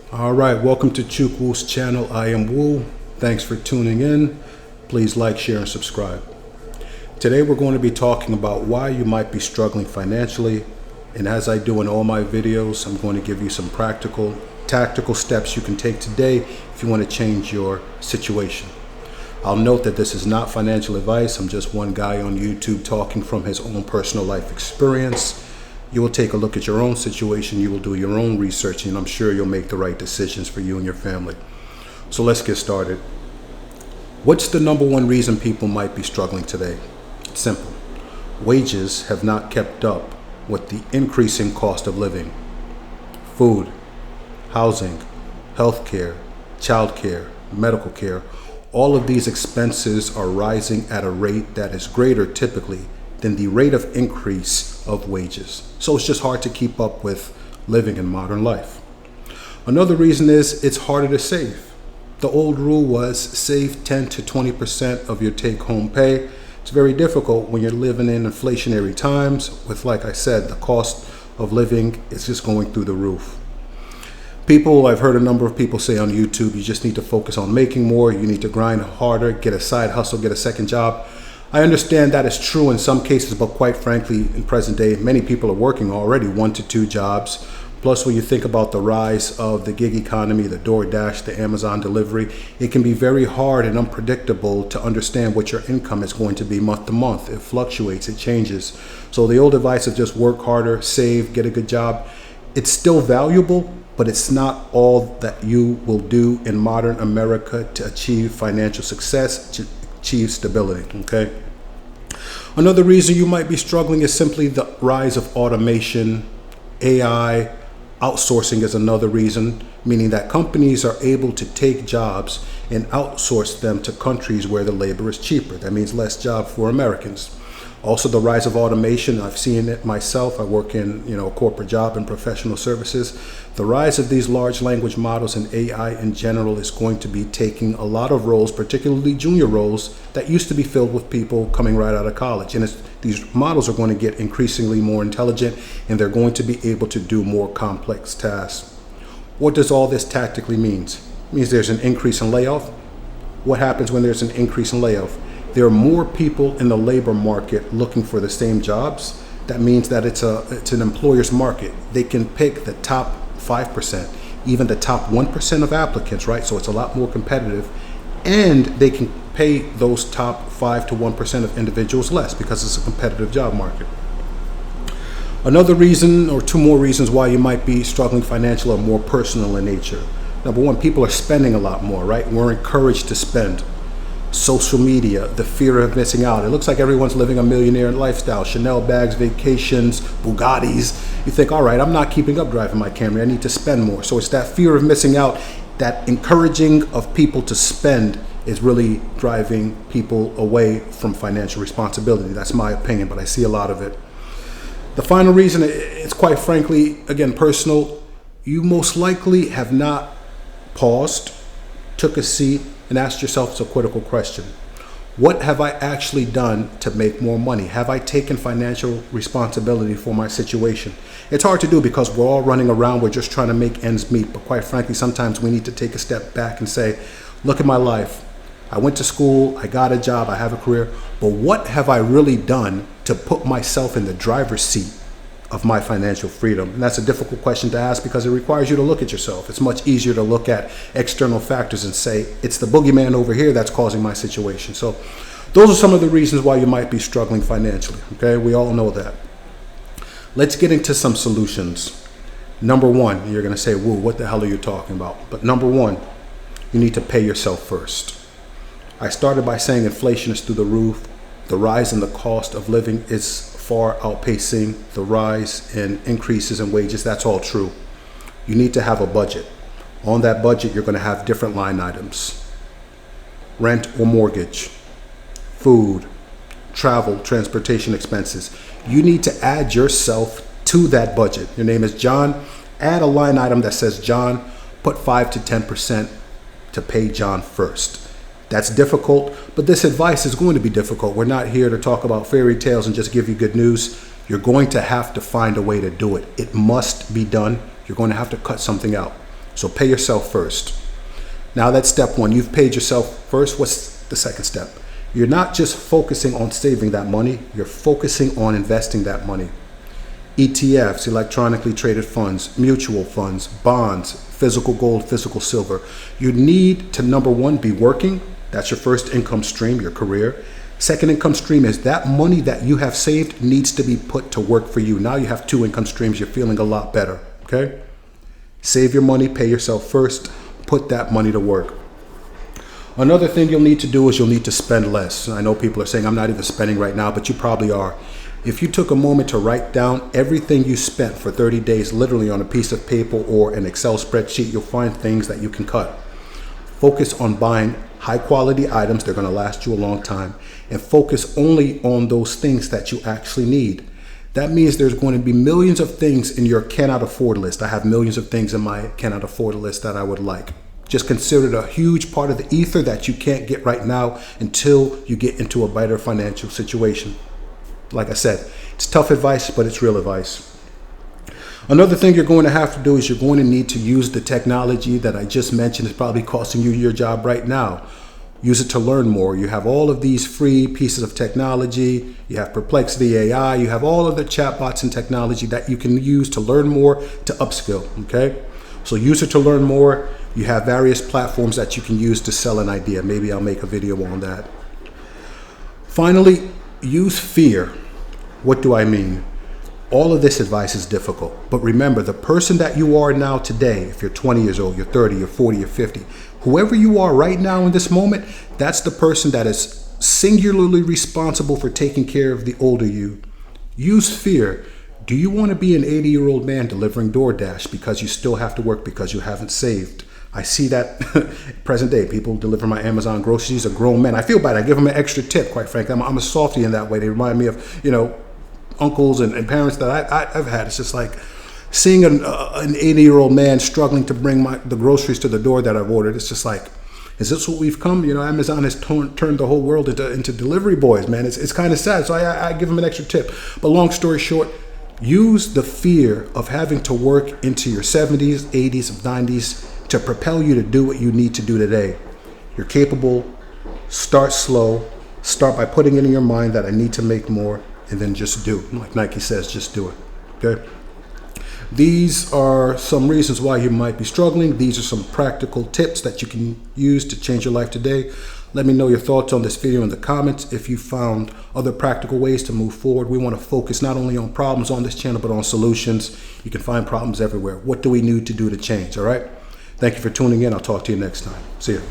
All right, welcome to Chuk Woo's channel. I am Woo. Thanks for tuning in. Please like, share, and subscribe. Today we're going to be talking about why you might be struggling financially. And as I do in all my videos, I'm going to give you some practical, tactical steps you can take today if you want to change your situation. I'll note that this is not financial advice. I'm just one guy on YouTube talking from his own personal life experience. You will take a look at your own situation, you will do your own research, and I'm sure you'll make the right decisions for you and your family. So let's get started. What's the number one reason people might be struggling today? It's simple. Wages have not kept up with the increasing cost of living. Food, housing, healthcare, childcare, medical care, all of these expenses are rising at a rate that is greater typically than the rate of increase of wages. So it's just hard to keep up with living in modern life. Another reason is it's harder to save. The old rule was save 10 to 20% of your take-home pay. It's very difficult when you're living in inflationary times with, like I said, the cost of living is just going through the roof. I've heard a number of people say on YouTube, you just need to focus on making more, you need to grind harder, get a side hustle, get a second job. I understand that is true in some cases, but quite frankly, in present day, many people are working already 1 to 2 jobs. Plus, when you think about the rise of the gig economy, the DoorDash, the Amazon delivery, it can be very hard and unpredictable to understand what your income is going to be month to month. It fluctuates, it changes. So the old advice of just work harder, save, get a good job, it's still valuable, but it's not all that you will do in modern America to achieve financial success, to achieve stability, okay? Another reason you might be struggling is simply the rise of automation, AI, outsourcing is another reason, meaning that companies are able to take jobs and outsource them to countries where the labor is cheaper. That means less job for Americans. Also, the rise of automation, I've seen it myself. I work in a corporate job in professional services. The rise of these large language models and AI in general is going to be taking a lot of roles, particularly junior roles, that used to be filled with people coming right out of college. And these models are going to get increasingly more intelligent, and they're going to be able to do more complex tasks. What does all this tactically mean? It means there's an increase in layoff. What happens when there's an increase in layoff? There are more people in the labor market looking for the same jobs. That means that it's an employer's market. They can pick the top 5%, even the top 1% of applicants, right? So it's a lot more competitive, and they can pay those top 5 to 1% of individuals less because it's a competitive job market. Another reason, or 2 more reasons why you might be struggling financially, are more personal in nature. Number one, people are spending a lot more, right? We're encouraged to spend. Social media, the fear of missing out. It looks like everyone's living a millionaire lifestyle. Chanel bags, vacations, Bugattis. You think, all right, I'm not keeping up driving my Camry. I need to spend more. So it's that fear of missing out, that encouraging of people to spend is really driving people away from financial responsibility. That's my opinion, but I see a lot of it. The final reason, it's quite frankly, again, personal. You most likely have not paused, took a seat, and ask yourself a critical question. What have I actually done to make more money? Have I taken financial responsibility for my situation? It's hard to do because we're all running around, we're just trying to make ends meet. But quite frankly, sometimes we need to take a step back and say, look at my life. I went to school, I got a job, I have a career, but what have I really done to put myself in the driver's seat of my financial freedom? And that's a difficult question to ask because it requires you to look at yourself. It's much easier to look at external factors and say, it's the boogeyman over here that's causing my situation. So those are some of the reasons why you might be struggling financially, okay? We all know that. Let's get into some solutions. Number one, you're gonna say, whoa, what the hell are you talking about? But number one, you need to pay yourself first. I started by saying inflation is through the roof. The rise in the cost of living is far outpacing the rise in increases in wages. That's all true. You need to have a budget. On that budget, you're going to have different line items: rent or mortgage, food, travel, transportation expenses. You need to add yourself to that budget. Your name is John. Add a line item that says John. Put 5 to 10% to pay John first. That's difficult, but this advice is going to be difficult. We're not here to talk about fairy tales and just give you good news. You're going to have to find a way to do it. It must be done. You're going to have to cut something out. So pay yourself first. Now that's step one. You've paid yourself first. What's the second step? You're not just focusing on saving that money, you're focusing on investing that money. ETFs, electronically traded funds, mutual funds, bonds, physical gold, physical silver. You need to, number one, be working. That's your first income stream, your career. Second income stream is that money that you have saved needs to be put to work for you. Now you have two income streams. You're feeling a lot better, okay? Save your money, pay yourself first, put that money to work. Another thing you'll need to do is you'll need to spend less. I know people are saying, I'm not even spending right now, but you probably are. If you took a moment to write down everything you spent for 30 days, literally on a piece of paper or an Excel spreadsheet, you'll find things that you can cut. Focus on buying high quality items. They're going to last you a long time. And focus only on those things that you actually need. That means there's going to be millions of things in your cannot afford list. I have millions of things in my cannot afford list that I would like. Just consider it a huge part of the ether that you can't get right now until you get into a better financial situation. Like I said, it's tough advice, but it's real advice. Another thing you're going to have to do is you're going to need to use the technology that I just mentioned. It's probably costing you your job right now. Use it to learn more. You have all of these free pieces of technology. You have Perplexity AI. You have all of the chatbots and technology that you can use to learn more, to upskill, okay? So use it to learn more. You have various platforms that you can use to sell an idea. Maybe I'll make a video on that. Finally, use fear. What do I mean? All of this advice is difficult, but remember, the person that you are now today, if you're 20 years old, you're 30, you're 40, you're 50, whoever you are right now in this moment, that's the person that is singularly responsible for taking care of the older you. Use fear. Do you want to be an 80-year-old man delivering DoorDash because you still have to work because you haven't saved? I see that present day. People deliver my Amazon groceries, are grown men. I feel bad. I give them an extra tip, quite frankly. I'm a softie in that way. They remind me of, uncles and parents that I've had. It's just like seeing an 80-year-old man struggling to bring the groceries to the door that I've ordered. It's just like, is this what we've come? Amazon has turned the whole world into delivery boys, man. It's kind of sad. So I give them an extra tip. But long story short, use the fear of having to work into your 70s, 80s, 90s to propel you to do what you need to do today. You're capable. Start slow. Start by putting it in your mind that I need to make more, and then just do. Like Nike says, just do it. Okay? These are some reasons why you might be struggling. These are some practical tips that you can use to change your life today. Let me know your thoughts on this video in the comments. If you found other practical ways to move forward, we want to focus not only on problems on this channel, but on solutions. You can find problems everywhere. What do we need to do to change? All right? Thank you for tuning in. I'll talk to you next time. See you.